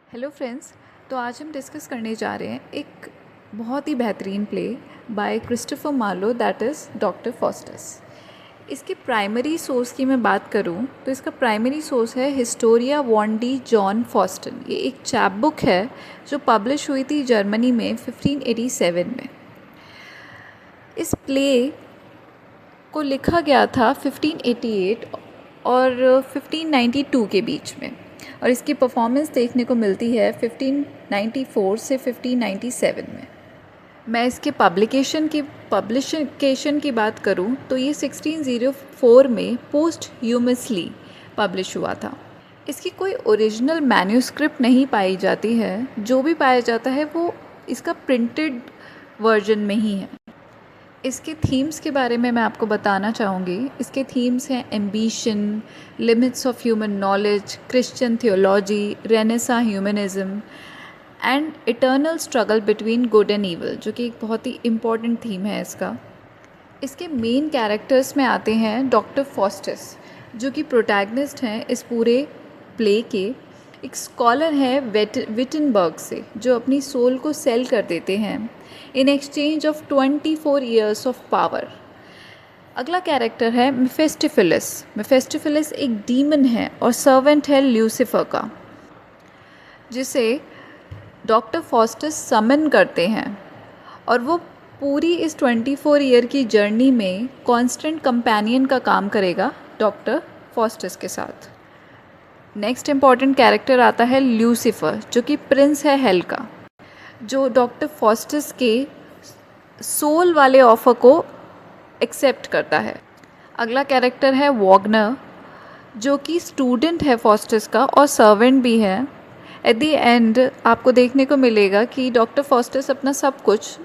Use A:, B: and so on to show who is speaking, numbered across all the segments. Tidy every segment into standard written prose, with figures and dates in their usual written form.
A: Hello friends. तो आज हम डिस्कस करने जा रहे हैं एक बहुत ही बेहतरीन play by Christopher Marlowe that is doctor Faustus. इसकी प्राइमरी सोर्स की मैं बात करूं तो इसका प्राइमरी सोर्स है Historia von D John Fausten. ये एक चैप बुक है जो पब्लिश हुई थी जर्मनी में 1587 में। इस प्ले को लिखा गया था 1588 और 1592 के बीच में, और इसकी परफॉर्मेंस देखने को मिलती है 1594 से 1597 में। मैं इसके पब्लिकेशन की बात करूं तो ये 1604 में पोस्ट ह्यूमसली पब्लिश हुआ था। इसकी कोई ओरिजिनल मैन्यूस्क्रिप्ट नहीं पाई जाती है, जो भी पाया जाता है वो इसका प्रिंटेड वर्जन में ही है। इसके थीम्स के बारे में मैं आपको बताना चाहूँगी। इसके थीम्स हैं ambition, limits of human knowledge, Christian theology, renaissance humanism and eternal struggle between good and evil, जो कि एक बहुत ही इम्पॉर्टेंट थीम है इसका। इसके मेन कैरेक्टर्स में आते हैं डॉक्टर फॉस्टस, जो कि प्रोटैगनिस्ट हैं इस पूरे प्ले के। एक स्कॉलर है विटनबर्ग से, जो अपनी सोल को सेल कर देते हैं in exchange of 24 years of power. अगला कैरेक्टर है मेफिस्टोफेलिस। मेफिस्टोफेलिस एक डीमन है और सर्वेंट है ल्यूसिफर का, जिसे डॉक्टर फॉस्टस समन करते हैं, और वो पूरी इस 24 ईयर की जर्नी में कांस्टेंट कंपेनियन का काम करेगा डॉक्टर फॉस्टस के साथ। नेक्स्ट इम्पॉर्टेंट कैरेक्टर आता है ल्यूसिफर, जो कि प्रिंस है हेल का, जो डॉक्टर फॉस्टस के सोल वाले ऑफर को एक्सेप्ट करता है। अगला कैरेक्टर है वॉगनर, जो कि स्टूडेंट है फॉस्टस का और सर्वेंट भी है। एट द एंड आपको देखने को मिलेगा कि डॉक्टर फॉस्टस अपना सब कुछ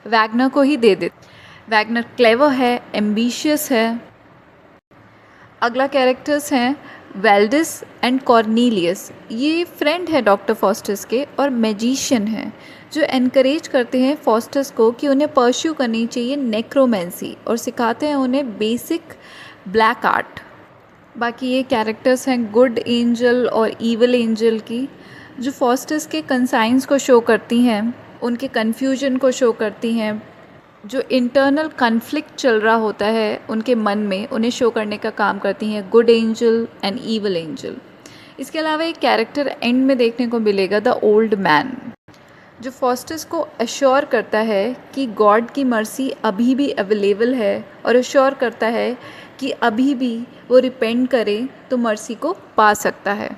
A: वैगनर को ही दे देते। वैगनर क्लेवर है, एम्बिशियस है। अगला कैरेक्टर्स हैं वेल्डिस एंड कॉर्नीलियस। ये फ्रेंड है डॉक्टर फॉस्टस के और मैजिशियन हैं, जो एनकरेज करते हैं फॉस्टस को कि उन्हें परस्यू करनी चाहिए नेक्रोमेंसी, और सिखाते हैं उन्हें बेसिक ब्लैक आर्ट। बाकी ये कैरेक्टर्स हैं गुड एंजल और ईवल एंजल की, जो फॉस्टस के कंसाइंस को शो करती हैं, उनके कन्फ्यूजन को शो करती हैं, जो इंटरनल कन्फ्लिक्ट चल रहा होता है उनके मन में, उन्हें शो करने का काम करती हैं good angel and evil angel. इसके अलावा एक कैरेक्टर एंड में देखने को मिलेगा द ओल्ड मैन, जो फॉस्टस को अश्योर करता है कि गॉड की मर्सी अभी भी अवेलेबल है, और अश्योर करता है कि अभी भी वो रिपेंट करे तो मर्सी को पा सकता है।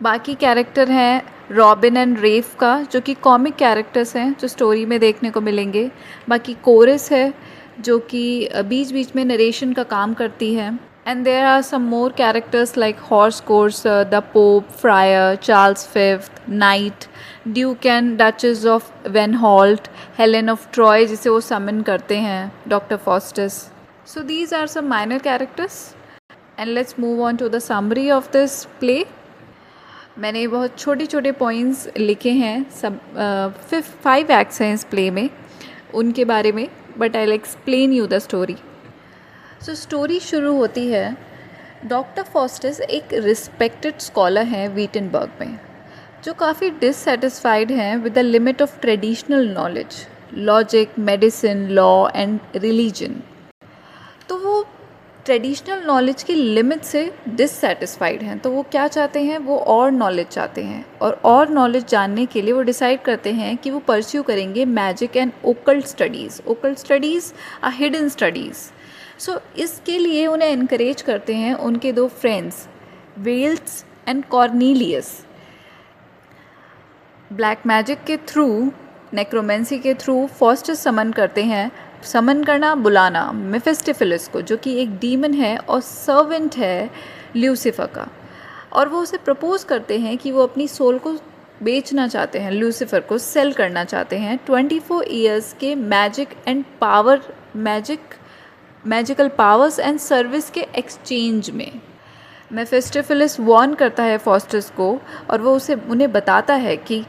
A: बाकी कैरेक्टर हैं रॉबिन एंड रेफ का, जो कि कॉमिक कैरेक्टर्स हैं जो स्टोरी में देखने को मिलेंगे। बाकी कोरस है, जो कि बीच बीच में नरेशन का काम करती है। And there are some more characters like horse courser, the Pope, friar, Charles fifth, knight, duke and duchess of Vanholt, Helen of Troy, जिसे वो समन करते हैं doctor Faustus. So these are some minor characters and let's move on to the summary of this play. मैंने बहुत छोटे छोटे points लिखे हैं, सब 5 एक्ट्स हैं इस प्ले में, उनके बारे में, but I will explain you the story. So story शुरू होती है, डॉक्टर फॉस्टस एक रिस्पेक्टेड स्कॉलर हैं वीटनबर्ग में, जो काफ़ी डिससेटिस्फाइड हैं with the limit of traditional knowledge, logic, medicine, law and religion. तो वो ट्रेडिशनल नॉलेज की लिमिट से डिससेटिस्फाइड हैं, तो वो क्या चाहते हैं, वो और नॉलेज चाहते हैं, और नॉलेज जानने के लिए वो डिसाइड करते हैं कि वो परस्यू करेंगे magic and occult studies. Occult studies are hidden studies. So इसके लिए उन्हें इनकरेज करते हैं उनके 2 friends Valdes and Cornelius. Black magic के थ्रू, नेक्रोमेंसी के थ्रू फॉस्टस समन करते हैं, समन करना, बुलाना मेफिस्टोफेलिस को, जो कि एक डीमन है और सर्वेंट है ल्यूसिफर का, और वो उसे प्रपोज करते हैं कि वो अपनी सोल को बेचना चाहते हैं, ल्यूसिफर को सेल करना चाहते हैं 24 ईयर्स के magic and power, magical powers and service के एक्सचेंज में। मेफिस्टोफेलिस वॉर्न करता है फॉस्टस को, और वो उन्हें बताता है कि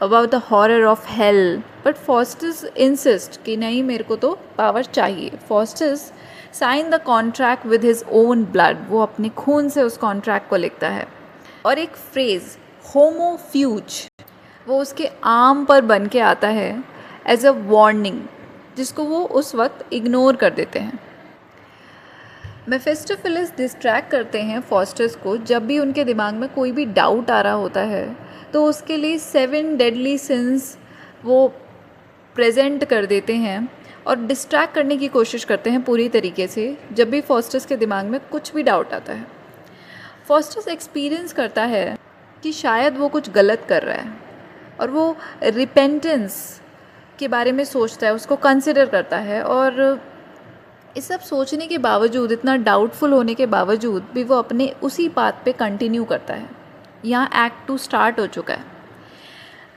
A: about the horror of hell, but Faustus insist कि नहीं, मेरे को तो पावर चाहिए। Faustus sign the contract with his own blood, वो अपने खून से उस कॉन्ट्रैक्ट को लिखता है। और एक फ्रेज़ होमोफ्यूज, वो उसके आर्म पर बन के आता है एज अ वार्निंग, जिसको वो उस वक्त इग्नोर कर देते हैं। मेफिस्टोफेलिस डिस्ट्रैक्ट करते हैं फॉस्टर्स को जब भी उनके दिमाग में कोई भी डाउट आ रहा होता है, तो उसके लिए 7 डेडली सिंस वो प्रेजेंट कर देते हैं और डिस्ट्रैक्ट करने की कोशिश करते हैं पूरी तरीके से जब भी फॉस्टर्स के दिमाग में कुछ भी डाउट आता है। फॉस्टर्स एक्सपीरियंस करता है कि शायद वो कुछ गलत कर रहा है और वो रिपेंटेंस के बारे में सोचता है, उसको कंसिडर करता है, और इस सब सोचने के बावजूद, इतना डाउटफुल होने के बावजूद भी वो अपने उसी पाथ पे कंटिन्यू करता है। यहाँ एक्ट 2 स्टार्ट हो चुका है।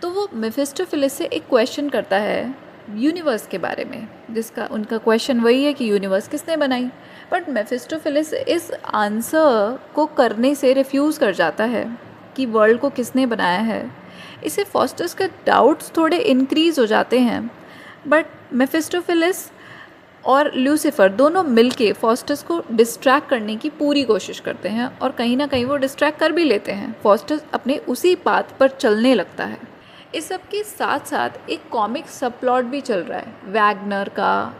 A: तो वो मेफिस्टोफेलिस से एक क्वेश्चन करता है यूनिवर्स के बारे में, जिसका उनका क्वेश्चन वही है कि यूनिवर्स किसने बनाई। बट मेफिस्टोफेलिस इस आंसर को करने से रिफ्यूज़ कर जाता है कि वर्ल्ड को किसने बनाया है। इससे फॉस्टर्स के डाउट्स थोड़े इंक्रीज़ हो जाते हैं, बट मेफिस्टोफेलिस और लूसीफर दोनों मिलके फॉस्टर्स को डिस्ट्रैक्ट करने की पूरी कोशिश करते हैं, और कहीं ना कहीं वो डिस्ट्रैक्ट कर भी लेते हैं। फॉस्टर्स अपने उसी पाथ पर चलने लगता है। इस सब के साथ साथ एक कॉमिक सब प्लॉट भी चल रहा है वैगनर का,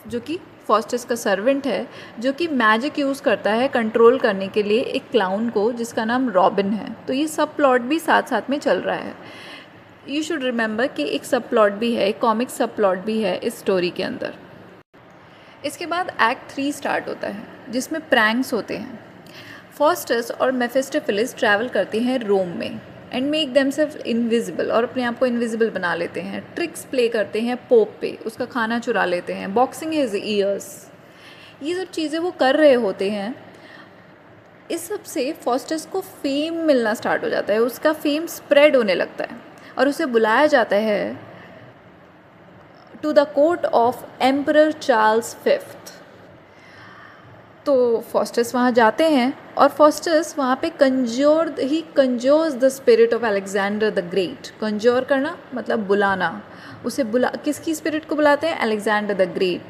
A: जो कि फॉस्टर्स का सर्वेंट है, जो कि मैजिक यूज़ करता है कंट्रोल करने के लिए एक क्लाउन को जिसका नाम रॉबिन है। तो ये सब प्लॉट भी साथ साथ में चल रहा है। यू शुड रिमेंबर कि एक सब प्लॉट भी है, एक कॉमिक सब प्लॉट भी है इस स्टोरी के अंदर। इसके बाद एक्ट 3 स्टार्ट होता है, जिसमें प्रैंक्स होते हैं। फॉस्टर्स और मेफिस्टोफेलिस ट्रैवल करते हैं रोम में एंड मेक देमसेल्फ इनविजिबल, और अपने आप को इनविजिबल बना लेते हैं। ट्रिक्स प्ले करते हैं पोप पे, उसका खाना चुरा लेते हैं, बॉक्सिंग हिज ईयर्स, ये सब चीज़ें वो कर रहे होते हैं। इस सब से फॉस्टर्स को फेम मिलना स्टार्ट हो जाता है, उसका फेम स्प्रेड होने लगता है और उसे बुलाया जाता है to the court of emperor Charles fifth. तो फॉस्टर्स वहाँ जाते हैं और फॉस्टर्स वहाँ पे conjures the spirit of Alexander the great. Conjure करना मतलब बुलाना, उसे किसकी स्पिरिट को बुलाते हैं? Alexander the great.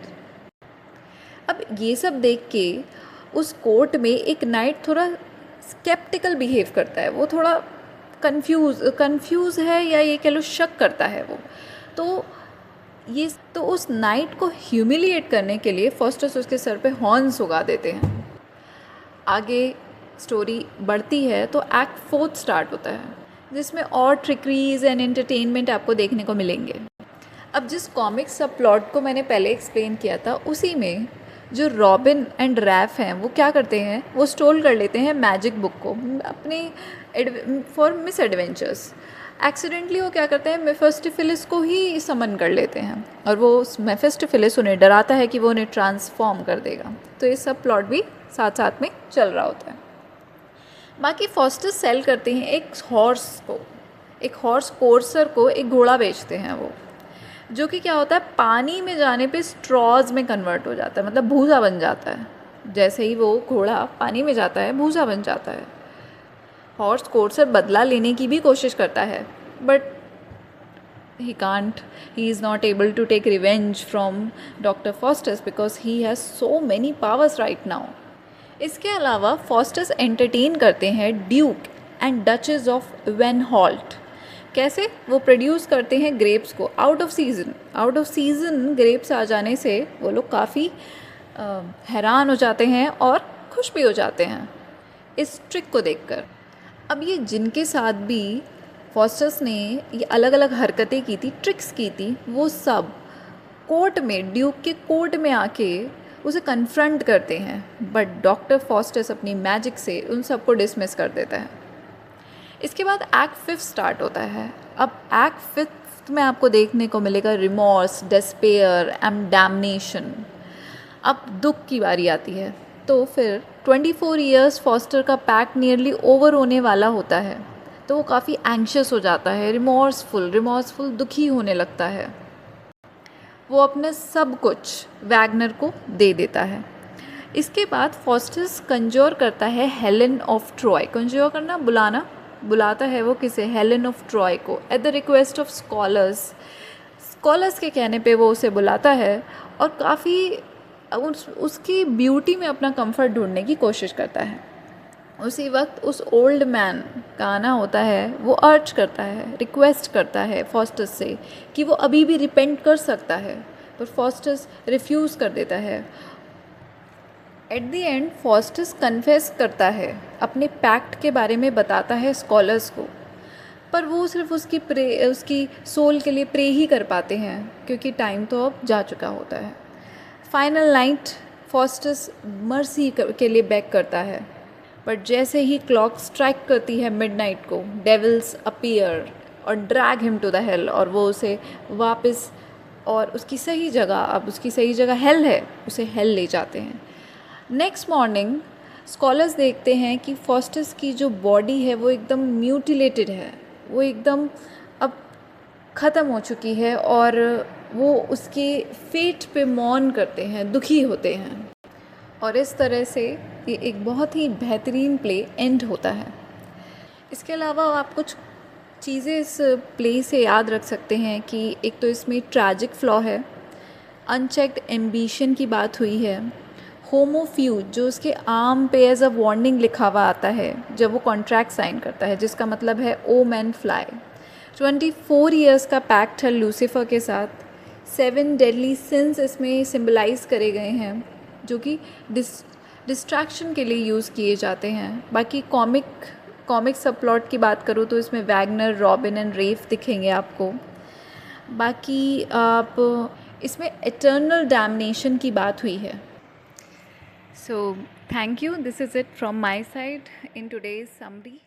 A: अब ये सब देख के उस कोर्ट में एक नाइट थोड़ा स्केप्टिकल बिहेव करता है, वो थोड़ा कंफ्यूज है, या ये कह लो शक करता है वो। तो उस नाइट को ह्यूमिलिएट करने के लिए फॉस्टर्स उसके सर पे हॉर्न्स उगा देते हैं। आगे स्टोरी बढ़ती है तो एक्ट 4 स्टार्ट होता है, जिसमें और ट्रिकरीज एंड एंटरटेनमेंट आपको देखने को मिलेंगे। अब जिस कॉमिक सब प्लॉट को मैंने पहले एक्सप्लेन किया था, उसी में जो रॉबिन एंड रैफ हैं वो क्या करते हैं, वो स्टोल कर लेते हैं मैजिक बुक को अपने फॉर मिस एडवेंचर्स। एक्सीडेंटली वो क्या करते हैं, मेफिस्टोफेलिस को ही समन कर लेते हैं, और वो मेफिस्टोफेलिस उन्हें डराता है कि वो उन्हें ट्रांसफॉर्म कर देगा। तो ये सब प्लॉट भी साथ साथ में चल रहा होता है। बाकी फॉस्टर्स सेल करते हैं एक हॉर्स कोर्सर को, एक घोड़ा बेचते हैं वो, जो कि क्या होता है, पानी में जाने पे स्ट्रॉज में कन्वर्ट हो जाता है, मतलब भूसा बन जाता है। जैसे ही वो घोड़ा पानी में जाता है भूसा बन जाता है। हॉर्स कोर्सर बदला लेने की भी कोशिश करता है, but he is not able to take revenge from Dr. Faustus because he has so many powers right now. इसके अलावा फॉस्टर्स एंटरटेन करते हैं ड्यूक एंड डचेस ऑफ वेनहॉल्ट। कैसे? वो प्रोड्यूस करते हैं ग्रेप्स को आउट ऑफ सीज़न ग्रेप्स आ जाने से वो लोग काफ़ी हैरान हो जाते हैं और खुश भी हो जाते हैं इस ट्रिक को देखकर। अब ये जिनके साथ भी फॉस्टर्स ने ये अलग अलग हरकतें की थी, ट्रिक्स की थी, वो सब कोर्ट में, ड्यूक के कोर्ट में आके उसे कन्फ्रंट करते हैं, बट डॉक्टर फॉस्टर्स अपनी मैजिक से उन सबको डिसमिस कर देता है। इसके बाद एक्ट 5 स्टार्ट होता है। अब एक्ट 5 में आपको देखने को मिलेगा रिमॉर्स, डेस्पेयर एंड डैमनेशन। अब दुख की बारी आती है। तो फिर 24 इयर्स फॉस्टर का पैक नियरली ओवर होने वाला होता है, तो वो काफ़ी एंग्शियस हो जाता है, रिमॉर्सफुल दुखी होने लगता है। वो अपने सब कुछ वैगनर को दे देता है। इसके बाद फॉस्टर्स कंज्योर करता है हेलेन ऑफ ट्रॉय। कंज्योर करना, बुलाता है वो किसे? हेलेन ऑफ ट्रॉय को, at the request of scholars के कहने पे वो उसे बुलाता है और काफ़ी उसकी ब्यूटी में अपना कंफर्ट ढूंढने की कोशिश करता है। उसी वक्त उस ओल्ड मैन का आना होता है। वो अर्ज करता है, रिक्वेस्ट करता है फॉस्टस से कि वो अभी भी रिपेंट कर सकता है, पर फॉस्टस रिफ्यूज़ कर देता है। At the end Faustus confess करता है, अपने पैक्ट के बारे में बताता है स्कॉलर्स को, पर वो सिर्फ उसकी सोल के लिए प्रे ही कर पाते हैं, क्योंकि टाइम तो अब जा चुका होता है। फाइनल नाइट फॉस्टस मर्सी के लिए बेग करता है, बट जैसे ही क्लॉक स्ट्राइक करती है मिडनाइट को, डेविल्स अपीयर और drag him to the hell, और वो उसे वापस और उसकी सही जगह, अब उसकी सही जगह हेल है, उसे हेल ले जाते हैं। नेक्स्ट मॉर्निंग स्कॉलर्स देखते हैं कि फॉस्टस की जो बॉडी है वो एकदम म्यूटिलेटेड है, वो एकदम अब ख़त्म हो चुकी है, और वो उसके फेट पे मौन करते हैं, दुखी होते हैं। और इस तरह से ये एक बहुत ही बेहतरीन प्ले एंड होता है। इसके अलावा आप कुछ चीज़ें इस प्ले से याद रख सकते हैं कि एक तो इसमें ट्रैजिक फ्लॉ है, अनचेक्ड एम्बिशन की बात हुई है, होमोफ्यूज जो उसके आर्म पे एज अ वार्निंग लिखा हुआ आता है जब वो कॉन्ट्रैक्ट साइन करता है, जिसका मतलब है ओ मैन फ्लाई। 24 ईयर्स का पैक्ट है लूसीफर के साथ। 7 डेडली सिंस इसमें सिम्बलाइज करे गए हैं, जो कि डिस्ट्रैक्शन के लिए यूज़ किए जाते हैं। बाकी कॉमिक सब प्लॉट की बात करूँ तो इसमें वैगनर, रॉबिन एंड रेफ दिखेंगे आपको। बाकी आप इसमें एटर्नल डैमनेशन की बात हुई है। So thank you, this is it from my side in today's summary.